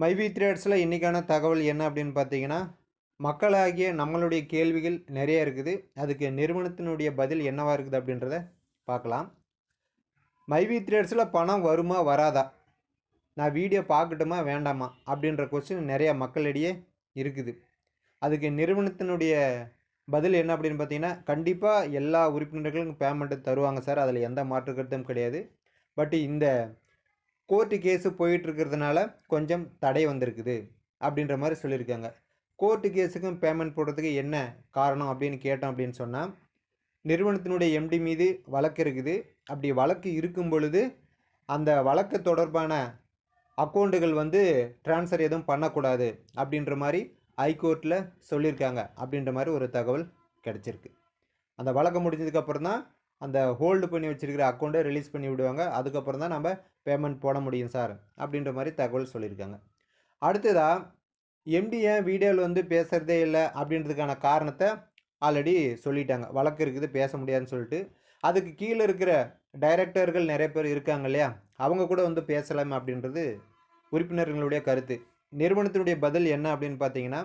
மைவி த்ரெட்ஸில் இன்றைக்கான தகவல் என்ன அப்படின்னு பார்த்தீங்கன்னா, மக்களாகிய நம்மளுடைய கேள்விகள் நிறைய இருக்குது. அதுக்கு நிறுவனத்தினுடைய பதில் என்னவா இருக்குது அப்படின்றத பார்க்கலாம். மைவி த்ரெட்ஸில் பணம் வருமா வராதா? நான் வீடியோ பார்க்கட்டுமா வேண்டாமா? அப்படின்ற கொஸ்டின் நிறையா மக்களிடையே இருக்குது. அதுக்கு நிறுவனத்தினுடைய பதில் என்ன அப்படின்னு பார்த்தீங்கன்னா, கண்டிப்பாக எல்லா உறுப்பினர்களுக்கும் பேமெண்ட்டு தருவாங்க சார். அதில் எந்த மாற்று கருத்தும் கிடையாது. பட் இந்த கோர்ட்டு கேஸு போயிட்டுருக்கிறதுனால கொஞ்சம் தடை வந்திருக்குது அப்படின்ற மாதிரி சொல்லியிருக்காங்க. கோர்ட்டு கேஸுக்கும் பேமெண்ட் போடுறதுக்கு என்ன காரணம் அப்படின்னு கேட்டோம் அப்படின்னு சொன்னால், நிறுவனத்தினுடைய எம்டி மீது வழக்கு இருக்குது. அப்படி வழக்கு இருக்கும் பொழுது அந்த வழக்கு தொடர்பான அக்கௌண்ட்டுகள் ட்ரான்ஸ்ஃபர் எதுவும் பண்ணக்கூடாது அப்படின்ற மாதிரி ஹைகோர்ட்டில் சொல்லியிருக்காங்க அப்படின்ற மாதிரி ஒரு தகவல் கிடச்சிருக்கு. அந்த வழக்கு முடிஞ்சதுக்கப்புறம் தான் அந்த ஹோல்டு பண்ணி வச்சுருக்கிற அக்கௌண்ட்டை ரிலீஸ் பண்ணி விடுவாங்க. அதுக்கப்புறம் தான் நம்ம பேமெண்ட் போட முடியும் சார் அப்படின்ற மாதிரி தகவல் சொல்லியிருக்காங்க. அடுத்ததாக எம்டி ஏன் வீடியோவில் பேசுகிறதே இல்லை அப்படின்றதுக்கான காரணத்தை ஆல்ரெடி சொல்லிட்டாங்க. வழக்கு இருக்குது, பேச முடியாதுன்னு சொல்லிட்டு. அதுக்கு கீழே இருக்கிற டைரக்டர்கள் நிறைய பேர் இருக்காங்க இல்லையா, அவங்க கூட பேசலாமே அப்படின்றது உறுப்பினர்களுடைய கருத்து. நிறுவனத்தினுடைய பதில் என்ன அப்படின்னு பார்த்தீங்கன்னா,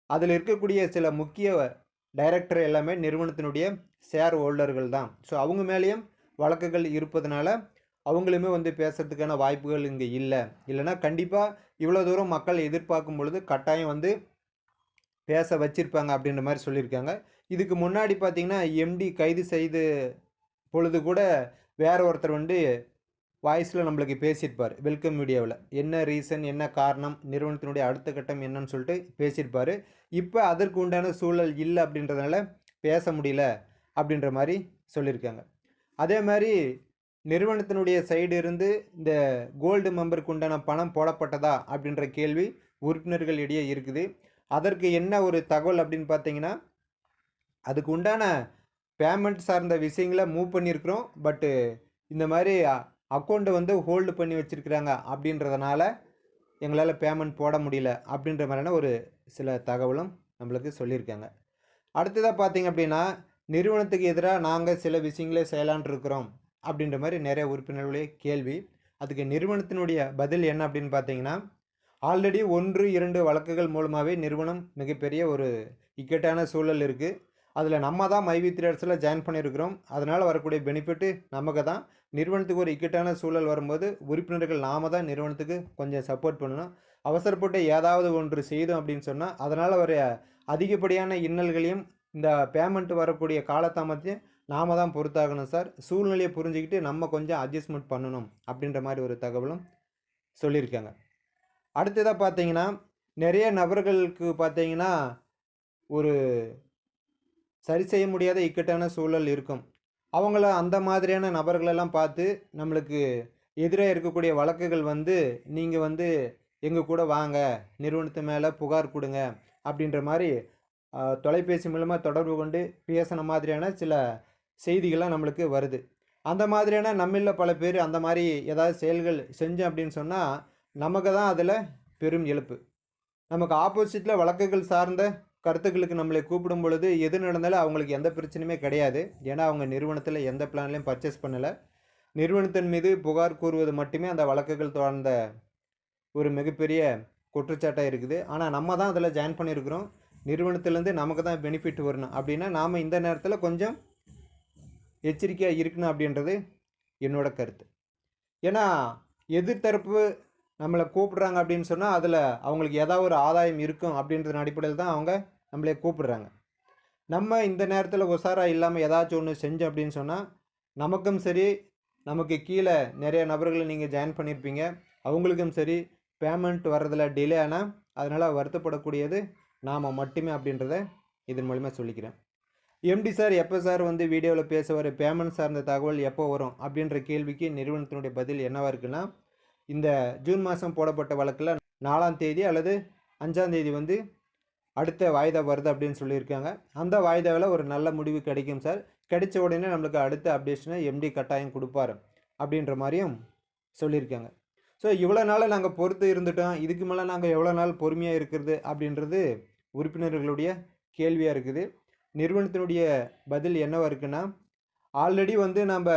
அதில் இருக்கக்கூடிய சில முக்கிய டைரக்டர் எல்லாமே நிறுவனத்தினுடைய ஷேர் ஹோல்டர்கள் தான். ஸோ அவங்க மேலேயும் வழக்குகள் இருப்பதனால அவங்களுமே பேசுகிறதுக்கான வாய்ப்புகள் இங்கே இல்லை. இல்லைனா கண்டிப்பாக இவ்வளோ தூரம் மக்கள் எதிர்பார்க்கும் பொழுது கட்டாயம் பேச வச்சிருப்பாங்க அப்படின்ற மாதிரி சொல்லியிருக்காங்க. இதுக்கு முன்னாடி பார்த்திங்கன்னா எம்டி கைது செய்து பொழுது கூட வேற ஒருத்தர் வாய்ஸில் நம்மளுக்கு பேசியிருப்பார் வெல்கம் வீடியோவில். என்ன ரீசன், என்ன காரணம், நிறுவனத்தினுடைய அடுத்த கட்டம் என்னன்னு சொல்லிட்டு பேசியிருப்பார். இப்போ அதற்கு உண்டான சூழல் இல்லை அப்படின்றதுனால பேச முடியல அப்படின்ற மாதிரி சொல்லியிருக்காங்க. அதே மாதிரி நிறுவனத்தினுடைய சைடு இருந்து இந்த கோல்டு மெம்பருக்கு உண்டான பணம் போடப்பட்டதா அப்படின்ற கேள்வி உறுப்பினர்கள் இடையே இருக்குது. அதற்கு என்ன ஒரு தகவல் அப்படின்னு பார்த்தீங்கன்னா, அதுக்கு உண்டான பேமெண்ட் சார்ந்த விஷயங்களை மூவ் பண்ணியிருக்கிறோம். பட்டு இந்த மாதிரி அக்கௌண்ட்டை ஹோல்டு பண்ணி வச்சுருக்கிறாங்க அப்படின்றதுனால எங்களால் பேமெண்ட் போட முடியல அப்படின்ற மாதிரியான ஒரு சில தகவலும் நம்மளுக்கு சொல்லியிருக்காங்க. அடுத்ததாக பார்த்திங்க அப்படின்னா, நிறுவனத்துக்கு எதிராக நாங்கள் சில விஷயங்களே செய்யலான் இருக்கிறோம் அப்படின்ற மாதிரி நிறைய உறுப்பினர்களுடைய கேள்வி. அதுக்கு நிறுவனத்தினுடைய பதில் என்ன அப்படின்னு பார்த்தீங்கன்னா, ஆல்ரெடி 1-2 வழக்குகள் மூலமாகவே நிறுவனம் மிகப்பெரிய ஒரு இக்கட்டான சூழல் இருக்குது. அதில் நம்ம தான் மைவி த்ரெட்ஸில் ஜாயின் பண்ணியிருக்கிறோம். அதனால் வரக்கூடிய பெனிஃபிட்டு நமக்கு தான். நிறுவனத்துக்கு ஒரு இக்கட்டான சூழல் வரும்போது உறுப்பினர்கள் நாம தான் நிறுவனத்துக்கு கொஞ்சம் சப்போர்ட் பண்ணணும். அவசரப்பட்டு ஏதாவது ஒன்று செய்தோம் அப்படின்னு சொன்னால் அதனால் வர அதிகப்படியான இன்னல்களையும் இந்த பேமெண்ட் வரக்கூடிய காலதாமத்தையும் நாம தான் பொறுத்தாகணும் சார். சூழ்நிலையை புரிஞ்சுக்கிட்டு நம்ம கொஞ்சம் அட்ஜஸ்ட்மெண்ட் பண்ணணும் அப்படின்ற மாதிரி ஒரு தகவலும் சொல்லியிருக்காங்க. அடுத்ததாக பார்த்தீங்கன்னா, நிறைய நபர்களுக்கு பார்த்தீங்கன்னா ஒரு சரி செய்ய முடியாத இக்கட்டான சூழல் இருக்கும். அவங்கள அந்த மாதிரியான நபர்களெல்லாம் பார்த்து நம்மளுக்கு எதிராக இருக்கக்கூடிய வழக்குகள் நீங்கள் எங்கள் கூட வாங்க, நிறுவனத்து மேலே புகார் கொடுங்க அப்படின்ற மாதிரி தொலைபேசி மூலமாக தொடர்பு கொண்டு பேசின மாதிரியான சில செய்திகள்லாம் நம்மளுக்கு வருது. அந்த மாதிரியான நம்மளில் பல பேர் அந்த மாதிரி ஏதாவது செயல்கள் செஞ்சோம் அப்படின்னு சொன்னால் நமக்கு தான் அதில் பெரும் இழப்பு. நமக்கு ஆப்போசிட்டில் வழக்குகள் சார்ந்த கருத்துக்களுக்கு நம்மளை கூப்பிடும் பொழுது எது நடந்தாலும் அவங்களுக்கு எந்த பிரச்சனையுமே கிடையாது. ஏன்னா அவங்க நிறுவனத்தில் எந்த பிளான்லையும் பர்ச்சேஸ் பண்ணலை. நிறுவனத்தின் மீது புகார் கூறுவது மட்டுமே அந்த வழக்குகள் தொடர்ந்த ஒரு மிகப்பெரிய குற்றச்சாட்டாக இருக்குது. ஆனால் நம்ம தான் அதில் ஜாயின் பண்ணியிருக்கிறோம். நிறுவனத்திலேருந்து நமக்கு தான் பெனிஃபிட் வரணும் அப்படின்னா நாம் இந்த நேரத்தில் கொஞ்சம் எச்சரிக்கையாக இருக்கணும் அப்படின்றது என்னோட கருத்து. ஏன்னா எதிர்த்தரப்பு நம்மளை கூப்பிட்றாங்க அப்படின்னு சொன்னால் அதில் அவங்களுக்கு ஏதாவது ஒரு ஆதாயம் இருக்கும் அப்படின்றத அடிப்படையில் தான் அவங்க நம்மளே கூப்பிடுறாங்க. நம்ம இந்த நேரத்தில் உஷாராக இல்லாமல் ஏதாச்சும் ஒன்று செஞ்சோம் அப்படின்னு சொன்னால் நமக்கும் சரி, நமக்கு கீழே நிறைய நபர்களை நீங்கள் ஜாயின் பண்ணியிருப்பீங்க, அவங்களுக்கும் சரி பேமெண்ட் வர்றதில் டிலே ஆனால் அதனால் வருத்தப்படக்கூடியது நாம் மட்டுமே அப்படின்றத இதன் மூலிமா சொல்லிக்கிறேன். எம்டி சார் எப்போ சார் வீடியோவில் பேசுவார், பேமெண்ட் சார்ந்த தகவல் எப்போ வரும் அப்படின்ற கேள்விக்கு நிறுவனத்தினுடைய பதில் என்னவாக இருக்குன்னா, இந்த ஜூன் மாதம் போடப்பட்ட வழக்கில் 4ஆம் தேதி அல்லது 5ஆம் தேதி அடுத்த வாய்தா வருது அப்படின்னு சொல்லியிருக்காங்க. அந்த வாய்தாவில் ஒரு நல்ல முடிவு கிடைக்கும் சார். கிடைச்ச உடனே நம்மளுக்கு அடுத்த அப்டேஷனை எம்டி கட்டாயம் கொடுப்பார் அப்படின்ற மாதிரியும் சொல்லியிருக்காங்க. ஸோ இவ்வளோ நாள் நாங்கள் பொறுத்து இருந்துட்டோம், இதுக்கு மேலே நாங்கள் எவ்வளோ நாள் பொறுமையாக இருக்கிறது அப்படின்றது உறுப்பினர்களுடைய கேள்வியாக இருக்குது. நிறுவனத்தினுடைய பதில் என்னவாக இருக்குன்னா, ஆல்ரெடி நம்ம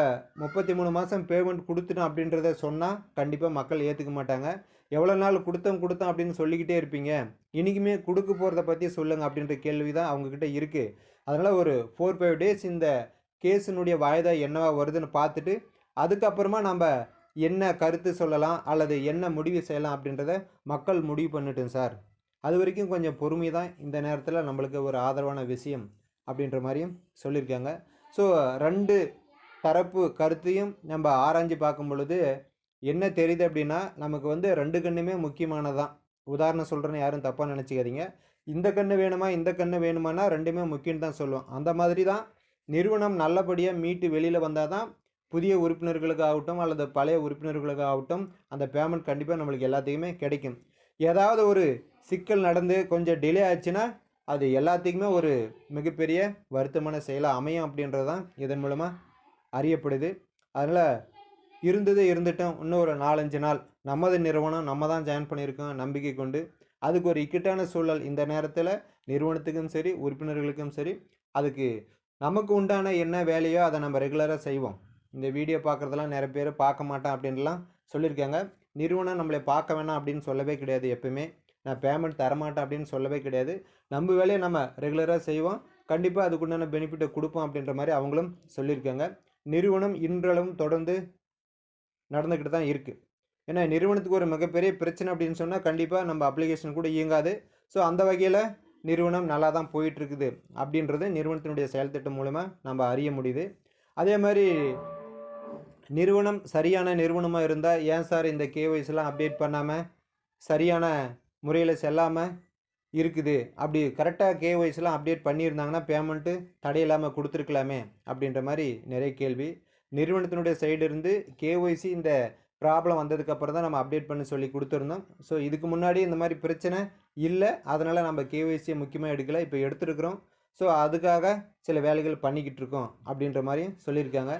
33 மாதம் பேமெண்ட் கொடுத்துட்டோம் அப்படின்றத சொன்னால் கண்டிப்பாக மக்கள் ஏற்றுக்க மாட்டாங்க. எவ்வளோ நாள் கொடுத்தோம் அப்படின்னு சொல்லிக்கிட்டே இருப்பீங்க, இன்றைக்குமே கொடுக்க போகிறத பற்றி சொல்லுங்கள் அப்படின்ற கேள்வி தான் அவங்கக்கிட்ட இருக்குது. அதனால் ஒரு 4-5 டேஸ் இந்த கேஸினுடைய வாய்தா என்னவா வருதுன்னு பார்த்துட்டு அதுக்கப்புறமா நம்ம என்ன கருத்து சொல்லலாம் அல்லது என்ன முடிவு செய்யலாம் அப்படின்றத மக்கள் முடிவு பண்ணட்டும் சார். அது வரைக்கும் கொஞ்சம் பொறுமை தான் இந்த நேரத்தில் நம்மளுக்கு ஒரு ஆதரவான விஷயம் அப்படின்ற மாதிரியும் சொல்லியிருக்காங்க. ஸோ 2 தரப்பு கருத்தையும் நம்ம ஆராய்ஞ்சு பார்க்கும் பொழுது என்ன தெரியுது அப்படின்னா, நமக்கு வந்து 2 கண்ணுமே முக்கியமானதான். உதாரணம் சொல்கிறேன்னு யாரும் தப்பாக நினச்சிக்காதீங்க. இந்த கண்ணு வேணுமா, இந்த கண்ணு வேணுமானா 2மே முக்கியம்னு தான் சொல்லுவோம். அந்த மாதிரி தான் நிறுவனம் நல்லபடியாக மீட்டு வெளியில் வந்தால் தான் புதிய உறுப்பினர்களுக்கு ஆகட்டும் அல்லது பழைய உறுப்பினர்களுக்கு ஆகட்டும் அந்த பேமெண்ட் கண்டிப்பாக நம்மளுக்கு எல்லாத்துக்குமே கிடைக்கும். ஏதாவது ஒரு சிக்கல் நடந்து கொஞ்சம் டிலே ஆச்சுன்னா அது எல்லாத்துக்குமே ஒரு மிகப்பெரிய வருத்தமான செயலாக அமையும் அப்படின்றது தான் இதன் மூலமாக அறியப்படுது. அதனால் இருந்தது இருந்துட்டோம், இன்னும் ஒரு 4-5 நாள் நமது நிறுவனம் நம்ம தான் ஜாயின் பண்ணியிருக்கோம் நம்பிக்கை கொண்டு. அதுக்கு ஒரு இக்கட்டான சூழல் இந்த நேரத்தில் நிறுவனத்துக்கும் சரி உறுப்பினர்களுக்கும் சரி, அதுக்கு நமக்கு உண்டான என்ன வேலையோ அதை நம்ம ரெகுலராக செய்வோம். இந்த வீடியோ பார்க்குறதெல்லாம் நிறைய பேர் பார்க்க மாட்டேன் அப்படின்லாம் சொல்லியிருக்காங்க. நிறுவனம் நம்மளை பார்க்க வேணாம் அப்படின்னு சொல்லவே கிடையாது. எப்பவுமே நான் பேமெண்ட் தரமாட்டேன் அப்படின்னு சொல்லவே கிடையாது. நம்ம வேலையை நம்ம ரெகுலராக செய்வோம், கண்டிப்பாக அதுக்குண்டான பெனிஃபிட்டை கொடுப்போம் அப்படின்ற மாதிரி அவங்களும் சொல்லியிருக்காங்க. நிறுவனம் இன்றளவும் தொடர்ந்து நடந்துக்கிட்டு தான் இருக்குது. ஏன்னா நிறுவனத்துக்கு ஒரு மிகப்பெரிய பிரச்சனை அப்படின்னு சொன்னால் கண்டிப்பாக நம்ம அப்ளிகேஷன் கூட இயங்காது. ஸோ அந்த வகையில் நிறுவனம் நல்லா தான் போயிட்டுருக்குது அப்படின்றது நிறுவனத்தினுடைய செயல்திட்டம் மூலமாக நம்ம அறிய முடியுது. அதே மாதிரி நிறுவனம் சரியான நிறுவனமாக இருந்தால் ஏன் சார் இந்த கேஒய்சிலாம் அப்டேட் பண்ணாமல் சரியான முறையில் செல்லாமல் இருக்குது, அப்படி கரெக்டாக கேஒய்சிலாம் அப்டேட் பண்ணியிருந்தாங்கன்னா பேமெண்ட்டு தடையில்லாமல் கொடுத்துருக்கலாமே அப்படின்ற மாதிரி நிறைய கேள்வி. நிறுவனத்தினுடைய சைடு இருந்து கேஒய்சி இந்த ப்ராப்ளம் வந்ததுக்கப்புறம் தான் நம்ம அப்டேட் பண்ணி சொல்லி கொடுத்துருந்தோம். ஸோ இதுக்கு முன்னாடி இந்த மாதிரி பிரச்சனை இல்லை, அதனால் நம்ம கேஒய்சியை முக்கியமாக எடுக்கலை, இப்போ எடுத்துருக்குறோம். ஸோ அதுக்காக சில வேலைகள் பண்ணிக்கிட்டு இருக்கோம் அப்படின்ற மாதிரியும் சொல்லியிருக்காங்க.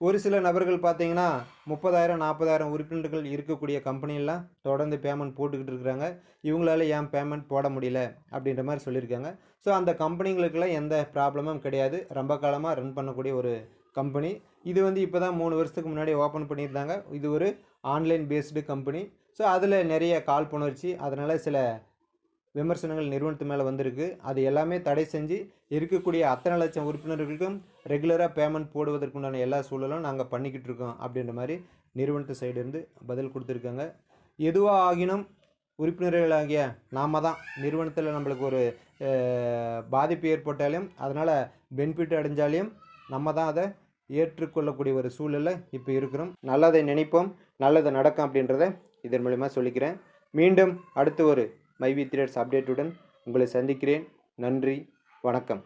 ஒரு சில நபர்கள் பார்த்தீங்கன்னா 30,000 40,000 உறுப்பினர்கள் இருக்கக்கூடிய கம்பெனிலாம் தொடர்ந்து பேமெண்ட் போட்டுக்கிட்டு இருக்கிறாங்க. இவங்களால ஏன் பேமெண்ட் போட முடியல அப்படின்ற மாதிரி சொல்லியிருக்காங்க. ஸோ அந்த கம்பெனிங்களுக்கெல்லாம் எந்த ப்ராப்ளமும் கிடையாது. ரொம்ப காலமாக ரன் பண்ணக்கூடிய ஒரு கம்பெனி. இது வந்து இப்போ தான் 3 வருஷத்துக்கு முன்னாடி ஓப்பன் பண்ணியிருந்தாங்க. இது ஒரு ஆன்லைன் பேஸ்டு கம்பெனி. ஸோ அதில் நிறைய காழ்ப்புணர்ச்சி, அதனால் சில விமர்சனங்கள் நிறுவனத்து மேலே வந்திருக்கு. அது எல்லாமே தடை செஞ்சு இருக்கக்கூடிய அத்தனை லட்சம் உறுப்பினர்களுக்கும் ரெகுலராக பேமெண்ட் போடுவதற்குண்டான எல்லா சூழலும் நாங்கள் பண்ணிக்கிட்டு இருக்கோம் அப்படின்ற மாதிரி நிறுவனத்து சைடு இருந்து பதில் கொடுத்துருக்காங்க. எதுவாக ஆகினும் உறுப்பினர்களாகிய நாம் தான் நிறுவனத்தில் நம்மளுக்கு ஒரு பாதிப்பு ஏற்பட்டாலும் அதனால் பெனிஃபிட் அடைஞ்சாலையும் நம்ம தான் அதை ஏற்றுக்கொள்ளக்கூடிய ஒரு சூழலில் இப்போ இருக்கிறோம். நல்லதை நினைப்போம், நல்லது நடக்கும் அப்படின்றத இதன் மூலமாக சொல்லிக்கிறேன். மீண்டும் அடுத்து ஒரு மைவி த்ரெட்ஸ் அப்டேட்டுடன் உங்களை சந்திக்கிறேன். நன்றி, வணக்கம்.